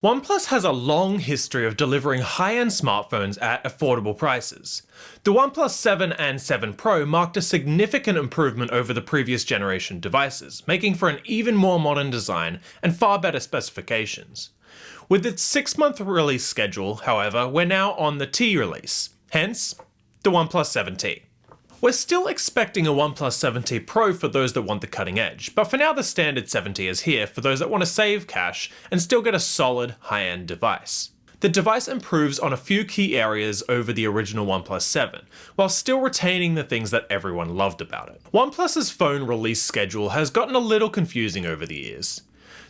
OnePlus has a long history of delivering high-end smartphones at affordable prices. The OnePlus 7 and 7 Pro marked a significant improvement over the previous generation devices, making for an even more modern design and far better specifications. With its 6-month release schedule, however, we're now on the T release, hence the OnePlus 7T. We're still expecting a OnePlus 7T Pro for those that want the cutting edge, but for now the standard 7T is here for those that want to save cash and still get a solid high-end device. The device improves on a few key areas over the original OnePlus 7, while still retaining the things that everyone loved about it. OnePlus's phone release schedule has gotten a little confusing over the years.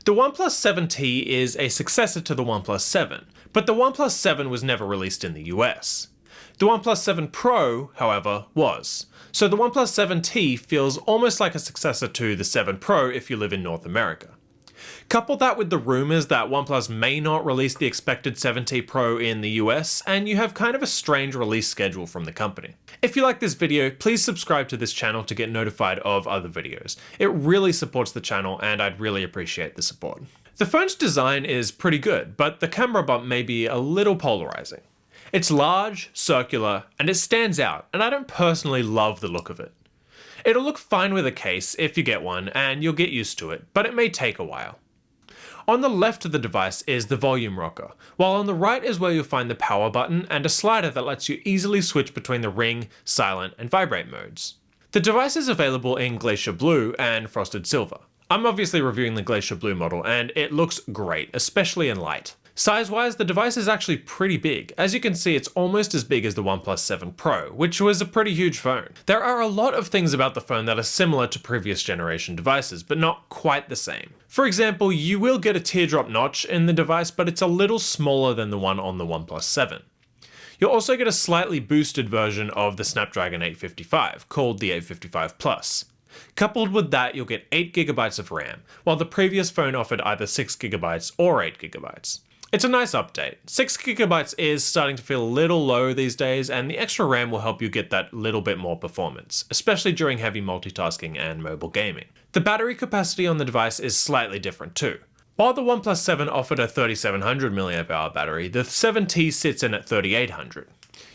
The OnePlus 7T is a successor to the OnePlus 7, but the OnePlus 7 was never released in the US. The OnePlus 7 Pro, however, was. So the OnePlus 7T feels almost like a successor to the 7 Pro if you live in North America. Couple that with the rumors that OnePlus may not release the expected 7T Pro in the US, and you have kind of a strange release schedule from the company. If you like this video, please subscribe to this channel to get notified of other videos. It really supports the channel and I'd really appreciate the support. The phone's design is pretty good, but the camera bump may be a little polarizing. It's large, circular, and it stands out, and I don't personally love the look of it. It'll look fine with a case if you get one, and you'll get used to it, but it may take a while. On the left of the device is the volume rocker, while on the right is where you'll find the power button and a slider that lets you easily switch between the ring, silent, and vibrate modes. The device is available in Glacier Blue and Frosted Silver. I'm obviously reviewing the Glacier Blue model, and it looks great, especially in light. Size-wise, the device is actually pretty big. As you can see, it's almost as big as the OnePlus 7 Pro, which was a pretty huge phone. There are a lot of things about the phone that are similar to previous generation devices, but not quite the same. For example, you will get a teardrop notch in the device, but it's a little smaller than the one on the OnePlus 7. You'll also get a slightly boosted version of the Snapdragon 855, called the 855 Plus. Coupled with that, you'll get 8GB of RAM, while the previous phone offered either 6GB or 8GB. It's a nice update. 6GB is starting to feel a little low these days, and the extra RAM will help you get that little bit more performance, especially during heavy multitasking and mobile gaming. The battery capacity on the device is slightly different too. While the OnePlus 7 offered a 3700 mAh battery, the 7T sits in at 3800.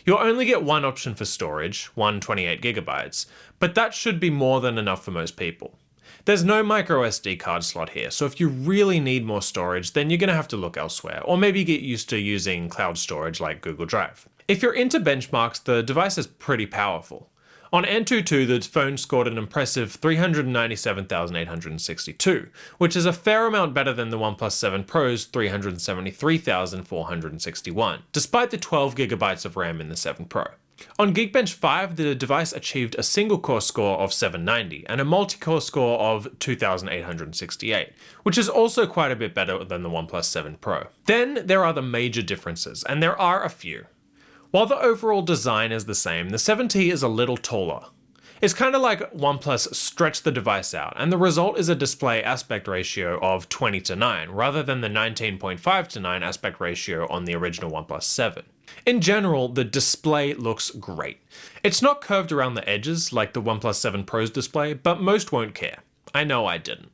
You'll only get one option for storage, one 28GB, but that should be more than enough for most people. There's no microSD card slot here, so if you really need more storage, then you're going to have to look elsewhere, or maybe get used to using cloud storage like Google Drive. If you're into benchmarks, the device is pretty powerful. On Antutu, the phone scored an impressive 397,862, which is a fair amount better than the OnePlus 7 Pro's 373,461, despite the 12GB of RAM in the 7 Pro. On Geekbench 5, the device achieved a single-core score of 790 and a multi-core score of 2,868, which is also quite a bit better than the OnePlus 7 Pro. Then there are the major differences, and there are a few. While the overall design is the same, the 7T is a little taller. It's kind of like OnePlus stretched the device out, and the result is a display aspect ratio of 20:9, rather than the 19.5:9 aspect ratio on the original OnePlus 7. In general, the display looks great. It's not curved around the edges like the OnePlus 7 Pro's display, but most won't care. I know I didn't.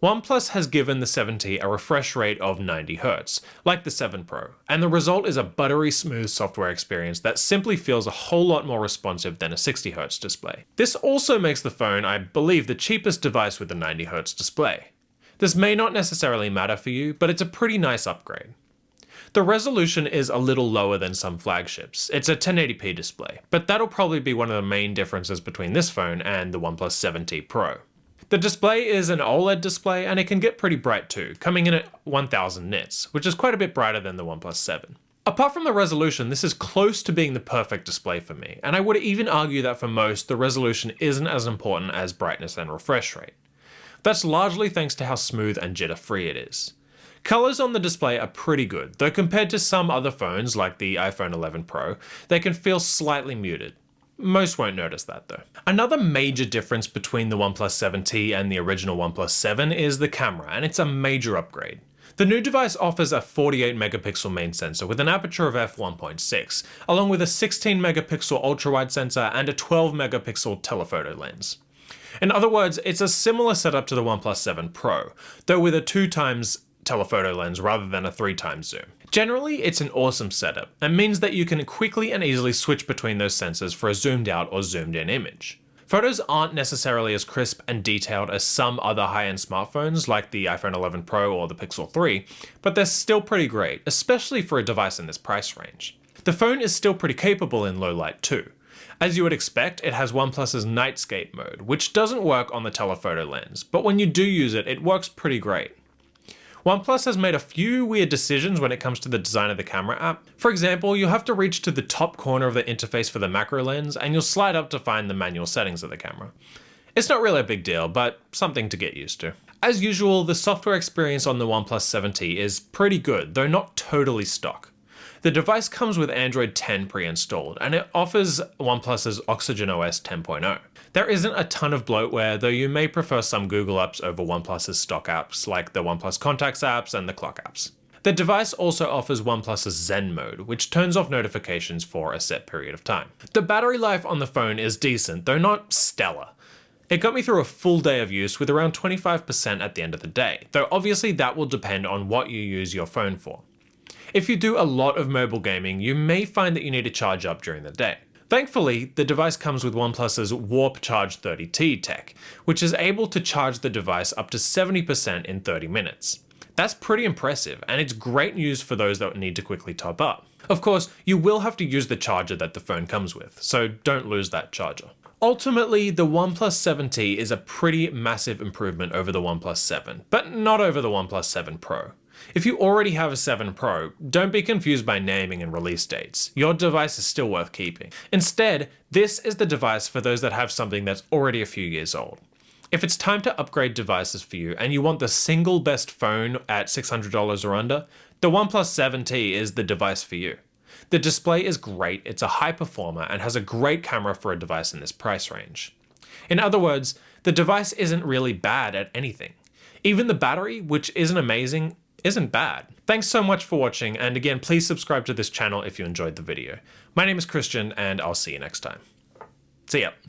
OnePlus has given the 7T a refresh rate of 90Hz, like the 7 Pro, and the result is a buttery smooth software experience that simply feels a whole lot more responsive than a 60Hz display. This also makes the phone, I believe, the cheapest device with a 90Hz display. This may not necessarily matter for you, but it's a pretty nice upgrade. The resolution is a little lower than some flagships. It's a 1080p display, but that'll probably be one of the main differences between this phone and the OnePlus 7T Pro. The display is an OLED display, and it can get pretty bright too, coming in at 1000 nits, which is quite a bit brighter than the OnePlus 7. Apart from the resolution, this is close to being the perfect display for me, and I would even argue that for most, the resolution isn't as important as brightness and refresh rate. That's largely thanks to how smooth and jitter-free it is. Colors on the display are pretty good, though compared to some other phones like the iPhone 11 Pro, they can feel slightly muted. Most won't notice that though. Another major difference between the OnePlus 7T and the original OnePlus 7 is the camera, and it's a major upgrade. The new device offers a 48 megapixel main sensor with an aperture of f1.6, along with a 16 megapixel ultra-wide sensor and a 12 megapixel telephoto lens. In other words, it's a similar setup to the OnePlus 7 Pro, though with a 2x telephoto lens rather than a 3x zoom. Generally, it's an awesome setup and means that you can quickly and easily switch between those sensors for a zoomed out or zoomed in image. Photos aren't necessarily as crisp and detailed as some other high-end smartphones like the iPhone 11 Pro or the Pixel 3, but they're still pretty great, especially for a device in this price range. The phone is still pretty capable in low light too. As you would expect, it has OnePlus's Nightscape mode, which doesn't work on the telephoto lens, but when you do use it, it works pretty great. OnePlus has made a few weird decisions when it comes to the design of the camera app. For example, you'll have to reach to the top corner of the interface for the macro lens, and you'll slide up to find the manual settings of the camera. It's not really a big deal, but something to get used to. As usual, the software experience on the OnePlus 7T is pretty good, though not totally stock. The device comes with Android 10 pre-installed, and it offers OnePlus's Oxygen OS 10.0. There isn't a ton of bloatware, though you may prefer some Google apps over OnePlus's stock apps, like the OnePlus Contacts apps and the Clock apps. The device also offers OnePlus's Zen mode, which turns off notifications for a set period of time. The battery life on the phone is decent, though not stellar. It got me through a full day of use with around 25% at the end of the day, though obviously that will depend on what you use your phone for. If you do a lot of mobile gaming, you may find that you need to charge up during the day. Thankfully, the device comes with OnePlus's Warp Charge 30T tech, which is able to charge the device up to 70% in 30 minutes. That's pretty impressive, and it's great news for those that need to quickly top up. Of course, you will have to use the charger that the phone comes with, so don't lose that charger. Ultimately, the OnePlus 7T is a pretty massive improvement over the OnePlus 7, but not over the OnePlus 7 Pro. If you already have a 7 Pro, don't be confused by naming and release dates. Your device is still worth keeping. Instead, this is the device for those that have something that's already a few years old. If it's time to upgrade devices for you and you want the single best phone at $600 or under, the OnePlus 7T is the device for you. The display is great, it's a high performer, and has a great camera for a device in this price range. In other words, the device isn't really bad at anything. Even the battery, which isn't amazing, isn't bad. Thanks so much for watching, and again, please subscribe to this channel if you enjoyed the video. My name is Christian, and I'll see you next time. See ya.